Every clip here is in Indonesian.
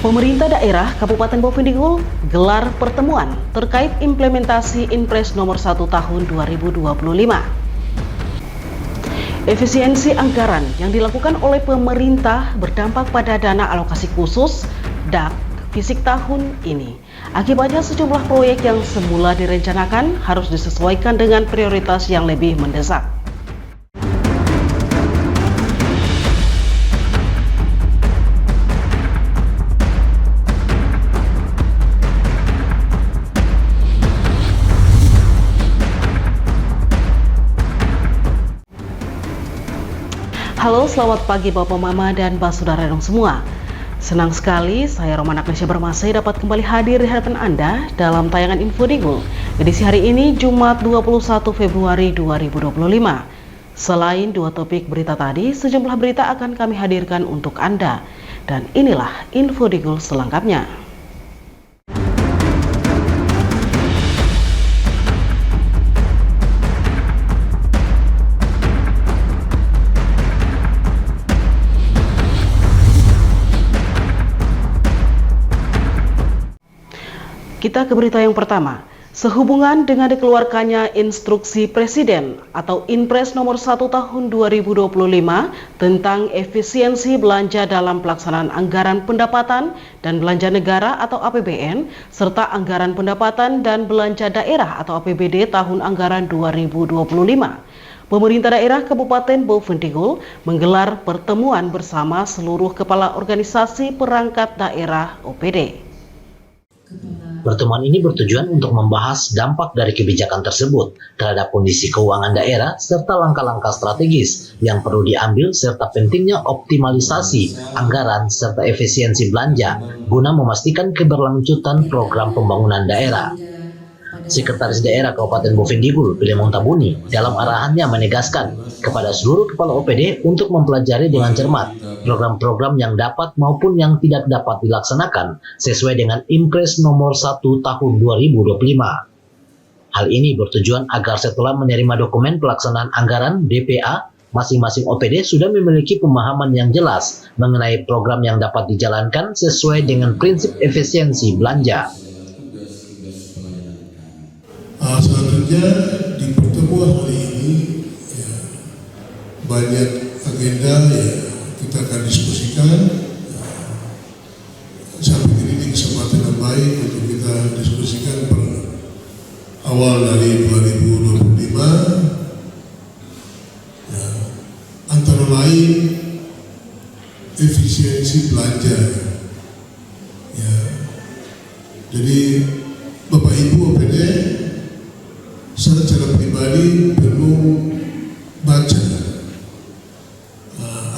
Pemerintah daerah Kabupaten Bovendigul gelar pertemuan terkait implementasi Inpres nomor 1 tahun 2025. Efisiensi anggaran yang dilakukan oleh pemerintah berdampak pada dana alokasi khusus DAK fisik tahun ini. Akibatnya sejumlah proyek yang semula direncanakan harus disesuaikan dengan prioritas yang lebih mendesak. Halo, selamat pagi Bapak Mama dan Saudara dong semua. Senang sekali saya Roman Agnesia Bermasai dapat kembali hadir di hadapan Anda dalam tayangan Infodigul edisi hari ini Jumat 21 Februari 2025. Selain dua topik berita tadi, sejumlah berita akan kami hadirkan untuk Anda. Dan inilah Infodigul selengkapnya. Kita ke berita yang pertama. Sehubungan dengan dikeluarkannya Instruksi Presiden atau Inpres nomor 1 tahun 2025 tentang efisiensi belanja dalam pelaksanaan anggaran pendapatan dan belanja negara atau APBN serta anggaran pendapatan dan belanja daerah atau APBD tahun anggaran 2025. Pemerintah daerah Kabupaten Bovendigul menggelar pertemuan bersama seluruh kepala organisasi perangkat daerah OPD. Pertemuan ini bertujuan untuk membahas dampak dari kebijakan tersebut terhadap kondisi keuangan daerah serta langkah-langkah strategis yang perlu diambil serta pentingnya optimalisasi anggaran serta efisiensi belanja guna memastikan keberlanjutan program pembangunan daerah. Sekretaris Daerah Kabupaten Bovendigul, Filemon Tabuni, dalam arahannya menegaskan kepada seluruh kepala OPD untuk mempelajari dengan cermat program-program yang dapat maupun yang tidak dapat dilaksanakan sesuai dengan Inpres nomor 1 tahun 2025. Hal ini bertujuan agar setelah menerima dokumen pelaksanaan anggaran DPA, masing-masing OPD sudah memiliki pemahaman yang jelas mengenai program yang dapat dijalankan sesuai dengan prinsip efisiensi belanja. Selanjutnya di pertemuan hari ini banyak agenda kita akan diskusikan. Saya pikir ini kesempatan yang baik untuk kita diskusikan per awal dari 2025. Antara lain efisiensi belanja. Jadi Bapak Ibu OPD secara pribadi perlu baca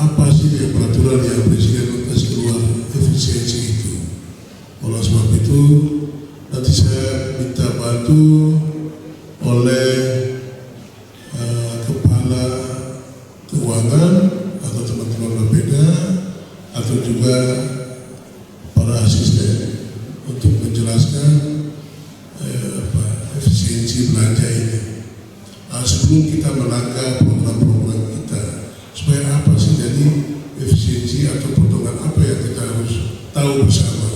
apa sih peraturan yang Presiden kasih keluar efisiensi itu. Oleh sebab itu nanti saya minta bantu oleh kepala keuangan atau teman-teman Bapeda atau juga para asisten untuk menjelaskan efisiensi belanja ini. Sebelum kita melangkah program-program kita, supaya apa sih jadi efisiensi atau potongan apa yang kita harus tahu bersama.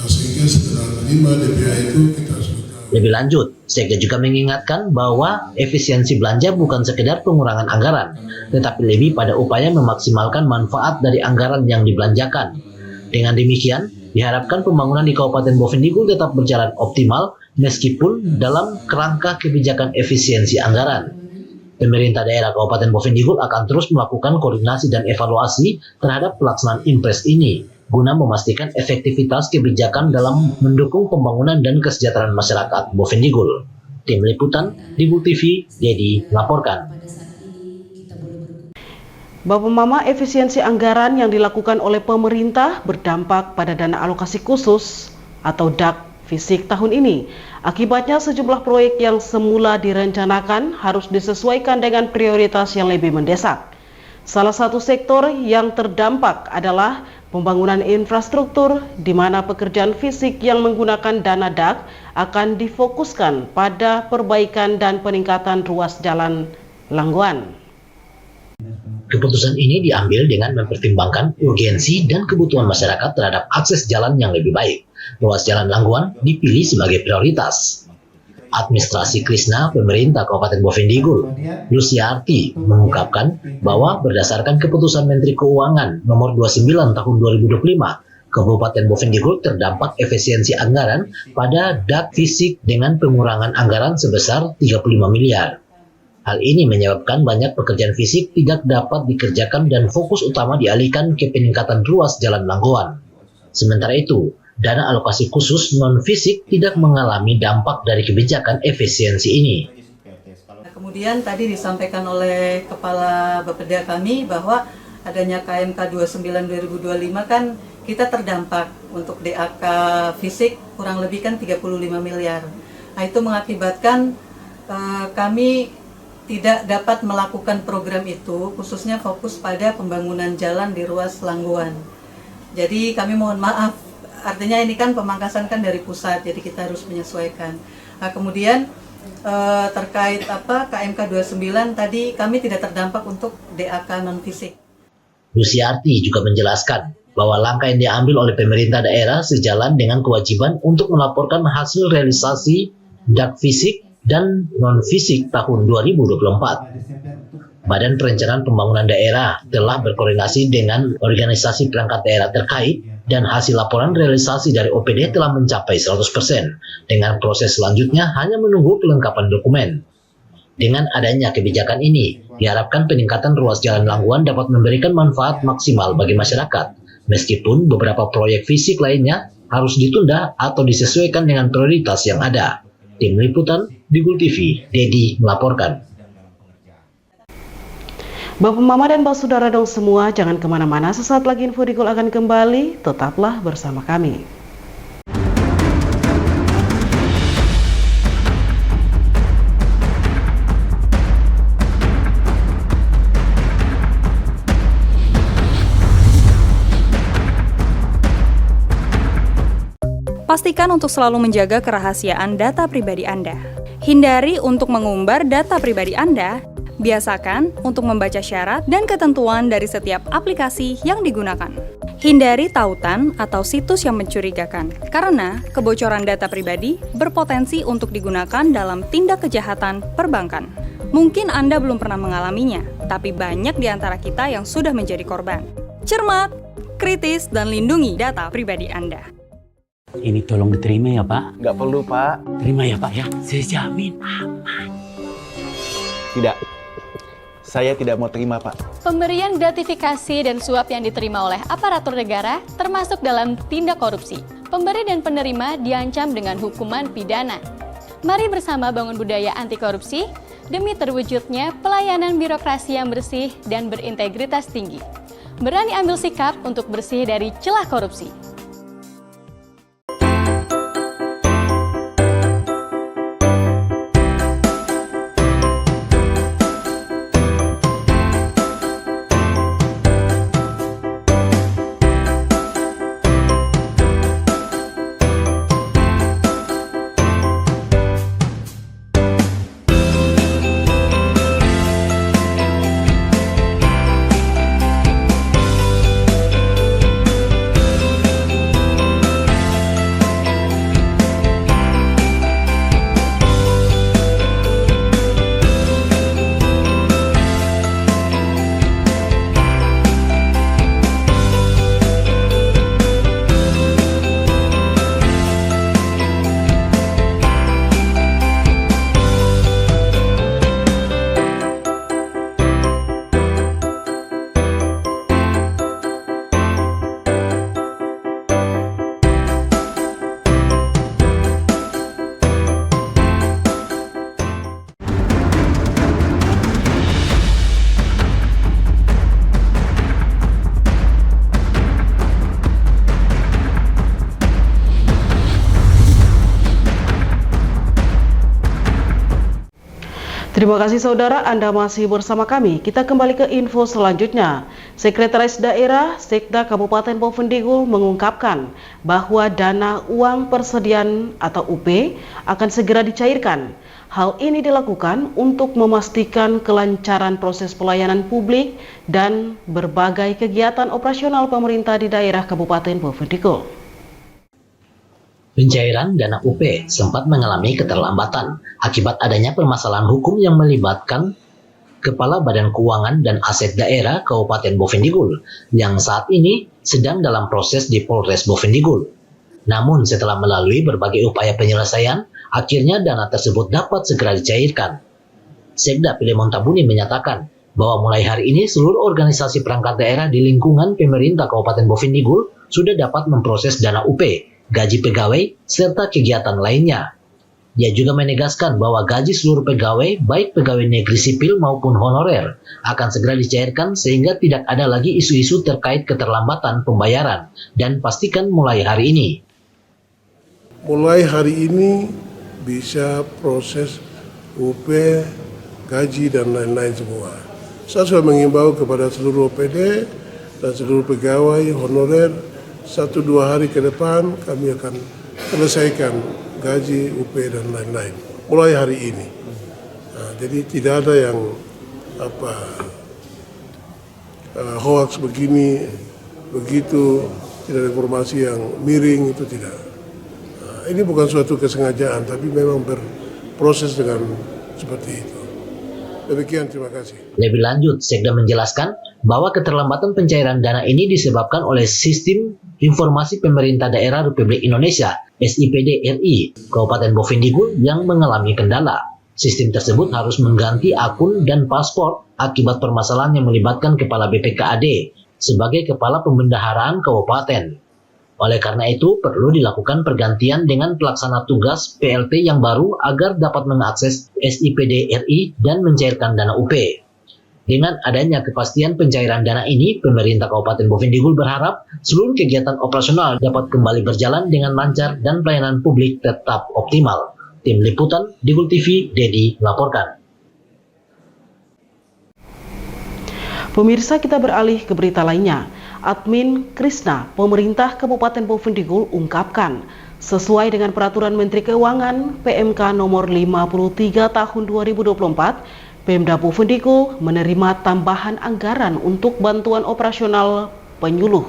Sehingga setelah terima DPA itu kita sudah tahu. Lebih lanjut, Sekda juga mengingatkan bahwa efisiensi belanja bukan sekedar pengurangan anggaran, tetapi lebih pada upaya memaksimalkan manfaat dari anggaran yang dibelanjakan. Dengan demikian, diharapkan pembangunan di Kabupaten Bovendigul tetap berjalan optimal meskipun dalam kerangka kebijakan efisiensi anggaran. Pemerintah daerah Kabupaten Bovendigul akan terus melakukan koordinasi dan evaluasi terhadap pelaksanaan Inpres ini guna memastikan efektivitas kebijakan dalam mendukung pembangunan dan kesejahteraan masyarakat Bovendigul. Tim Liputan, Digul TV, Dedi melaporkan. Bapak Mama, efisiensi anggaran yang dilakukan oleh pemerintah berdampak pada dana alokasi khusus atau DAK fisik tahun ini. Akibatnya sejumlah proyek yang semula direncanakan harus disesuaikan dengan prioritas yang lebih mendesak. Salah satu sektor yang terdampak adalah pembangunan infrastruktur di mana pekerjaan fisik yang menggunakan dana DAK akan difokuskan pada perbaikan dan peningkatan ruas jalan Langguan. Keputusan ini diambil dengan mempertimbangkan urgensi dan kebutuhan masyarakat terhadap akses jalan yang lebih baik. Ruas Jalan Langguan dipilih sebagai prioritas. Administrasi Krisna pemerintah Kabupaten Bovendigul, Luciarti, mengungkapkan bahwa berdasarkan keputusan Menteri Keuangan nomor 29 tahun 2025, Kabupaten Bovendigul terdampak efisiensi anggaran pada dak fisik dengan pengurangan anggaran sebesar 35 miliar. Hal ini menyebabkan banyak pekerjaan fisik tidak dapat dikerjakan dan fokus utama dialihkan ke peningkatan ruas Jalan Langguan. Sementara itu, dana alokasi khusus non-fisik tidak mengalami dampak dari kebijakan efisiensi ini. Kemudian tadi disampaikan oleh Kepala Bapeda kami bahwa adanya KMK 29 2025 kan kita terdampak untuk DAK fisik kurang lebih kan 35 miliar. Nah, itu mengakibatkan kami tidak dapat melakukan program itu, khususnya fokus pada pembangunan jalan di ruas Langguan. Jadi kami mohon maaf. Artinya ini kan pemangkasan kan dari pusat, jadi kita harus menyesuaikan. Nah, kemudian terkait KMK 29 tadi kami tidak terdampak untuk DAK non fisik. Luciarti juga menjelaskan bahwa langkah yang diambil oleh pemerintah daerah sejalan dengan kewajiban untuk melaporkan hasil realisasi dak fisik dan non fisik tahun 2024. Badan Perencanaan Pembangunan Daerah telah berkoordinasi dengan organisasi perangkat daerah terkait dan hasil laporan realisasi dari OPD telah mencapai 100%. Dengan proses selanjutnya hanya menunggu kelengkapan dokumen. Dengan adanya kebijakan ini, diharapkan peningkatan ruas Jalan Langguan dapat memberikan manfaat maksimal bagi masyarakat, meskipun beberapa proyek fisik lainnya harus ditunda atau disesuaikan dengan prioritas yang ada. Tim Liputan, Digul TV, Dedi melaporkan. Bapak Mama dan Bapak Saudara dong semua, jangan kemana-mana, sesaat lagi Info Digul akan kembali, tetaplah bersama kami. Pastikan untuk selalu menjaga kerahasiaan data pribadi Anda. Hindari untuk mengumbar data pribadi Anda. Biasakan untuk membaca syarat dan ketentuan dari setiap aplikasi yang digunakan. Hindari tautan atau situs yang mencurigakan, karena kebocoran data pribadi berpotensi untuk digunakan dalam tindak kejahatan perbankan. Mungkin Anda belum pernah mengalaminya, tapi banyak di antara kita yang sudah menjadi korban. Cermat, kritis, dan lindungi data pribadi Anda. Ini tolong diterima ya Pak. Nggak perlu Pak. Terima ya Pak ya. Saya jamin aman. Tidak. Saya tidak mau terima Pak. Pemberian gratifikasi dan suap yang diterima oleh aparatur negara termasuk dalam tindak korupsi. Pemberi dan penerima diancam dengan hukuman pidana. Mari bersama bangun budaya anti korupsi demi terwujudnya pelayanan birokrasi yang bersih dan berintegritas tinggi. Berani ambil sikap untuk bersih dari celah korupsi. Terima kasih saudara, Anda masih bersama kami. Kita kembali ke info selanjutnya. Sekretaris Daerah Sekda Kabupaten Bovendigul mengungkapkan bahwa dana uang persediaan atau UP akan segera dicairkan. Hal ini dilakukan untuk memastikan kelancaran proses pelayanan publik dan berbagai kegiatan operasional pemerintah di daerah Kabupaten Bovendigul. Pencairan dana UP sempat mengalami keterlambatan akibat adanya permasalahan hukum yang melibatkan Kepala Badan Keuangan dan Aset Daerah Kabupaten Bovendigul yang saat ini sedang dalam proses di Polres Bovendigul. Namun setelah melalui berbagai upaya penyelesaian, akhirnya dana tersebut dapat segera dicairkan. Sekda Pilemon Tabuni menyatakan bahwa mulai hari ini seluruh organisasi perangkat daerah di lingkungan pemerintah Kabupaten Bovendigul sudah dapat memproses dana UP, gaji pegawai, serta kegiatan lainnya. Dia juga menegaskan bahwa gaji seluruh pegawai, baik pegawai negeri sipil maupun honorer, akan segera dicairkan sehingga tidak ada lagi isu-isu terkait keterlambatan pembayaran dan pastikan mulai hari ini. Mulai hari ini bisa proses UP, gaji dan lain-lain semua. Saya sudah mengimbau kepada seluruh OPD dan seluruh pegawai honorer 1-2 hari ke depan kami akan selesaikan gaji, UP dan lain-lain mulai hari ini. Nah, jadi tidak ada yang hoax begini, begitu, tidak ada informasi yang miring, itu tidak. Nah, ini bukan suatu kesengajaan, tapi memang berproses dengan seperti itu. Demikian, terima kasih. Lebih lanjut, Sekda menjelaskan bahwa keterlambatan pencairan dana ini disebabkan oleh Sistem Informasi Pemerintah Daerah Republik Indonesia (SIPD RI) Kabupaten Bovendigul yang mengalami kendala. Sistem tersebut harus mengganti akun dan paspor akibat permasalahan yang melibatkan Kepala BPKAD sebagai Kepala Pembendaharaan Kabupaten. Oleh karena itu, perlu dilakukan pergantian dengan pelaksana tugas PLT yang baru agar dapat mengakses SIPD RI dan mencairkan dana UP. Dengan adanya kepastian pencairan dana ini, pemerintah Kabupaten Bovendigul berharap seluruh kegiatan operasional dapat kembali berjalan dengan lancar dan pelayanan publik tetap optimal. Tim Liputan, Digul TV, Dedi melaporkan. Pemirsa, kita beralih ke berita lainnya. Admin Krisna, pemerintah Kabupaten Bovendigul ungkapkan, sesuai dengan Peraturan Menteri Keuangan PMK nomor 53 tahun 2024, Pemda Bovendigul menerima tambahan anggaran untuk bantuan operasional penyuluh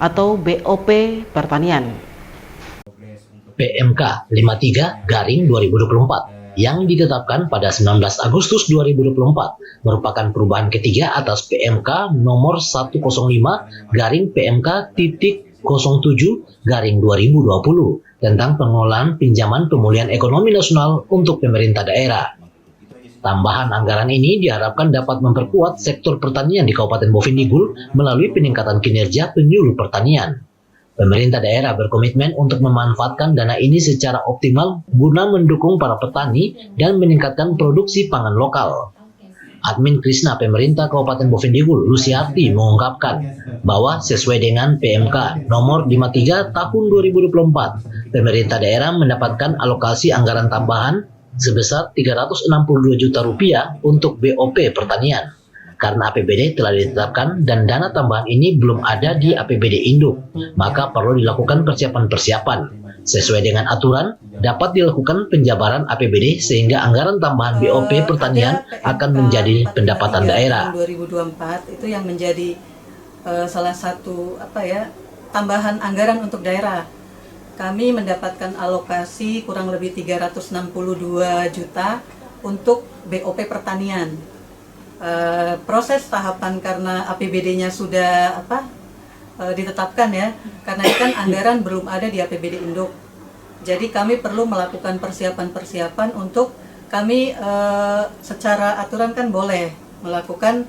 atau BOP pertanian. PMK 53/2024 yang ditetapkan pada 19 Agustus 2024 merupakan perubahan ketiga atas PMK nomor 105/PMK.07/2020 tentang pengelolaan pinjaman pemulihan ekonomi nasional untuk pemerintah daerah. Tambahan anggaran ini diharapkan dapat memperkuat sektor pertanian di Kabupaten Bovendigul melalui peningkatan kinerja penyuluh pertanian. Pemerintah daerah berkomitmen untuk memanfaatkan dana ini secara optimal guna mendukung para petani dan meningkatkan produksi pangan lokal. Admin Krisna pemerintah Kabupaten Bovendigul, Lusiarti, mengungkapkan bahwa sesuai dengan PMK nomor 53 tahun 2024, pemerintah daerah mendapatkan alokasi anggaran tambahan sebesar Rp362 juta untuk BOP pertanian. Karena APBD telah ditetapkan dan dana tambahan ini belum ada di APBD induk, maka perlu dilakukan persiapan-persiapan. Sesuai dengan aturan, dapat dilakukan penjabaran APBD sehingga anggaran tambahan BOP pertanian akan menjadi pendapatan daerah. 2024 itu yang menjadi salah satu tambahan anggaran untuk daerah. Kami mendapatkan alokasi kurang lebih 362 juta untuk BOP pertanian. Proses tahapan karena APBD-nya sudah ditetapkan ya, karena kan anggaran belum ada di APBD induk. Jadi kami perlu melakukan persiapan-persiapan untuk kami secara aturan kan boleh melakukan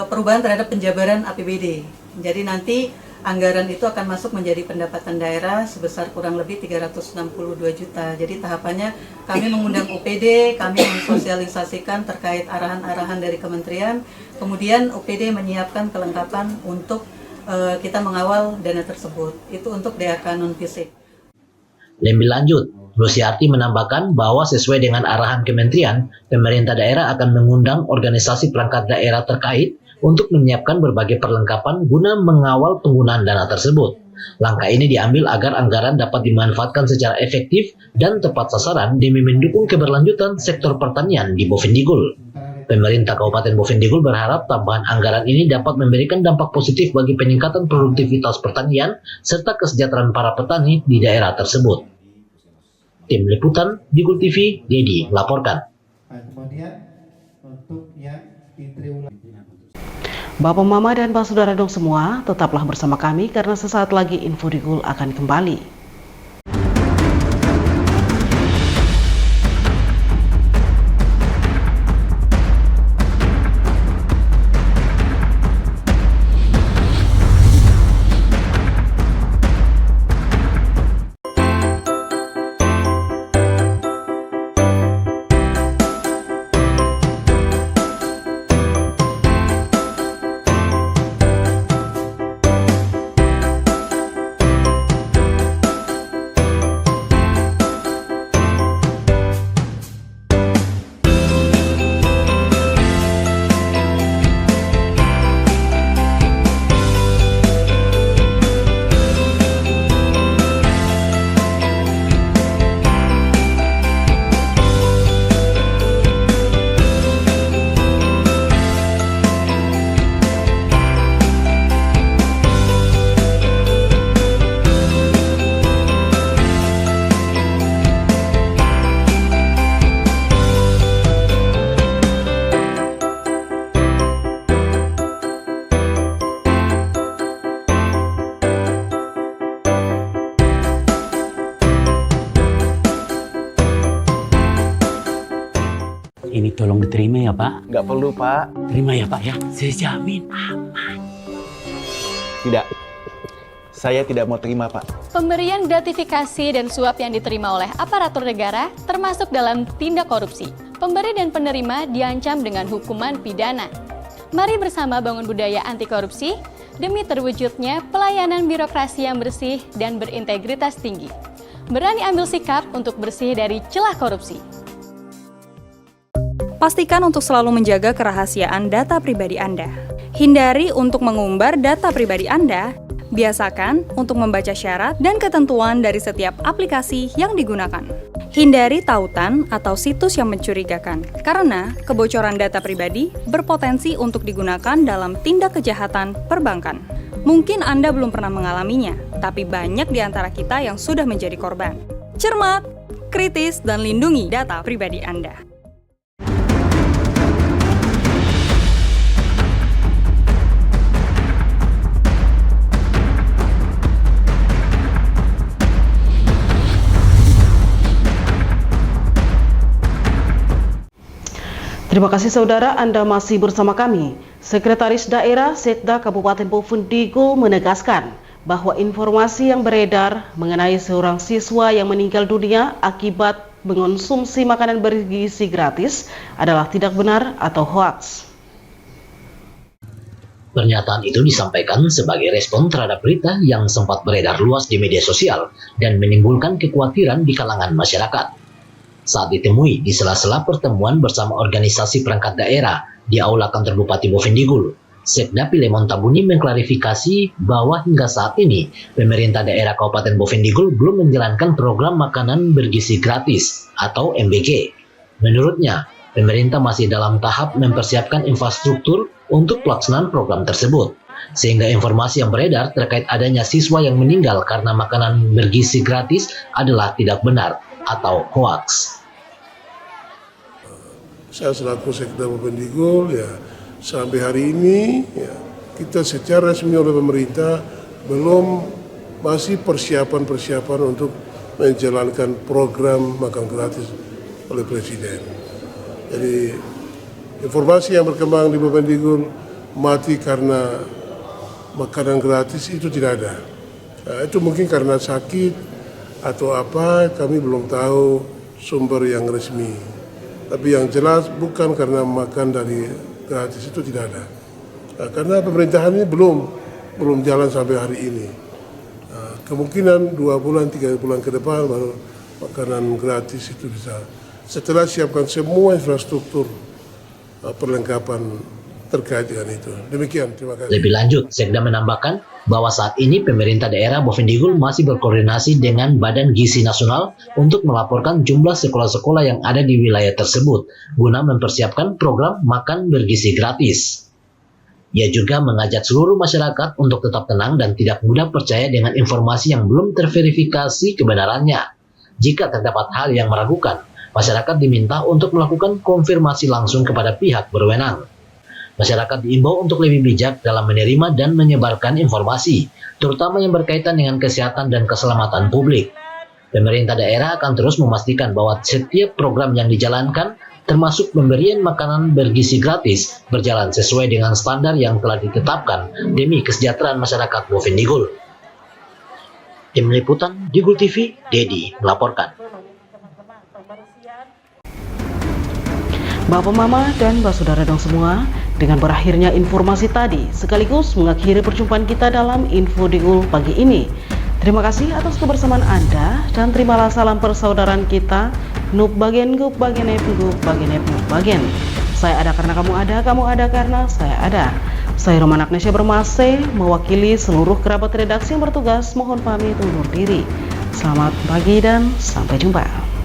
perubahan terhadap penjabaran APBD. Jadi nanti anggaran itu akan masuk menjadi pendapatan daerah sebesar kurang lebih 362 juta. Jadi tahapannya kami mengundang OPD, kami mensosialisasikan terkait arahan-arahan dari kementerian, kemudian OPD menyiapkan kelengkapan untuk kita mengawal dana tersebut. Itu untuk DAK non-fisik. Lebih lanjut, Lusiarti menambahkan bahwa sesuai dengan arahan kementerian, pemerintah daerah akan mengundang organisasi perangkat daerah terkait untuk menyiapkan berbagai perlengkapan guna mengawal penggunaan dana tersebut. Langkah ini diambil agar anggaran dapat dimanfaatkan secara efektif dan tepat sasaran demi mendukung keberlanjutan sektor pertanian di Bovendigul. Pemerintah Kabupaten Bovendigul berharap tambahan anggaran ini dapat memberikan dampak positif bagi peningkatan produktivitas pertanian serta kesejahteraan para petani di daerah tersebut. Tim Liputan Digul TV, Dedi melaporkan. Bapak, Mama, dan Pak Saudara dong semua, tetaplah bersama kami karena sesaat lagi Info Digul akan kembali. Ini tolong diterima ya Pak. Nggak perlu Pak. Terima ya Pak ya. Saya jamin aman. Tidak. Saya tidak mau terima Pak. Pemberian gratifikasi dan suap yang diterima oleh aparatur negara termasuk dalam tindak korupsi. Pemberi dan penerima diancam dengan hukuman pidana. Mari bersama bangun budaya anti korupsi demi terwujudnya pelayanan birokrasi yang bersih dan berintegritas tinggi. Berani ambil sikap untuk bersih dari celah korupsi. Pastikan untuk selalu menjaga kerahasiaan data pribadi Anda. Hindari untuk mengumbar data pribadi Anda. Biasakan untuk membaca syarat dan ketentuan dari setiap aplikasi yang digunakan. Hindari tautan atau situs yang mencurigakan, karena kebocoran data pribadi berpotensi untuk digunakan dalam tindak kejahatan perbankan. Mungkin Anda belum pernah mengalaminya, tapi banyak di antara kita yang sudah menjadi korban. Cermat, kritis, dan lindungi data pribadi Anda. Terima kasih saudara, Anda masih bersama kami. Sekretaris Daerah Sekda Kabupaten Bovendigul menegaskan bahwa informasi yang beredar mengenai seorang siswa yang meninggal dunia akibat mengonsumsi makanan bergizi gratis adalah tidak benar atau hoaks. Pernyataan itu disampaikan sebagai respon terhadap berita yang sempat beredar luas di media sosial dan menimbulkan kekhawatiran di kalangan masyarakat. Saat ditemui di sela-sela pertemuan bersama organisasi perangkat daerah di Aula Kantor Bupati Bovendigul, Sekda Pilemon Tabuni mengklarifikasi bahwa hingga saat ini pemerintah daerah Kabupaten Bovendigul belum menjalankan program makanan bergizi gratis atau MBG. Menurutnya, pemerintah masih dalam tahap mempersiapkan infrastruktur untuk pelaksanaan program tersebut, sehingga informasi yang beredar terkait adanya siswa yang meninggal karena makanan bergizi gratis adalah tidak benar atau hoaks. Saya selaku Sekda Bovendigul ya sampai hari ini ya, kita secara resmi oleh pemerintah masih persiapan untuk menjalankan program makan gratis oleh Presiden. Jadi informasi yang berkembang di Bovendigul mati karena makanan gratis itu tidak ada. Nah, itu mungkin karena sakit atau apa, kami belum tahu sumber yang resmi. Tapi yang jelas bukan karena makan dari gratis itu tidak ada. Nah, karena pemerintahan ini belum jalan sampai hari ini. Nah, kemungkinan 2 bulan, 3 bulan ke depan baru makanan gratis itu bisa. Setelah siapkan semua infrastruktur perlengkapan terkait dengan itu. Demikian, terima kasih. Lebih lanjut, Sekda menambahkan bahwa saat ini pemerintah daerah Bovendigul masih berkoordinasi dengan Badan Gizi Nasional untuk melaporkan jumlah sekolah-sekolah yang ada di wilayah tersebut guna mempersiapkan program makan bergizi gratis. Ia juga mengajak seluruh masyarakat untuk tetap tenang dan tidak mudah percaya dengan informasi yang belum terverifikasi kebenarannya. Jika terdapat hal yang meragukan, masyarakat diminta untuk melakukan konfirmasi langsung kepada pihak berwenang. Masyarakat diimbau untuk lebih bijak dalam menerima dan menyebarkan informasi, terutama yang berkaitan dengan kesehatan dan keselamatan publik. Pemerintah daerah akan terus memastikan bahwa setiap program yang dijalankan, termasuk pemberian makanan bergizi gratis, berjalan sesuai dengan standar yang telah ditetapkan demi kesejahteraan masyarakat Bovendigul. Tim Liputan Digul TV, Dedi melaporkan. Bapak Mama dan Mbak Saudara dong semua, dengan berakhirnya informasi tadi sekaligus mengakhiri perjumpaan kita dalam Info Digul pagi ini. Terima kasih atas kebersamaan Anda dan terimalah salam persaudaraan kita. Nup bagen gup bagen ep gup bagen ep nup bagen. Saya ada karena kamu ada karena saya ada. Saya Romana Agnesia Bermase, mewakili seluruh kerabat redaksi yang bertugas, mohon pamit undur diri. Selamat pagi dan sampai jumpa.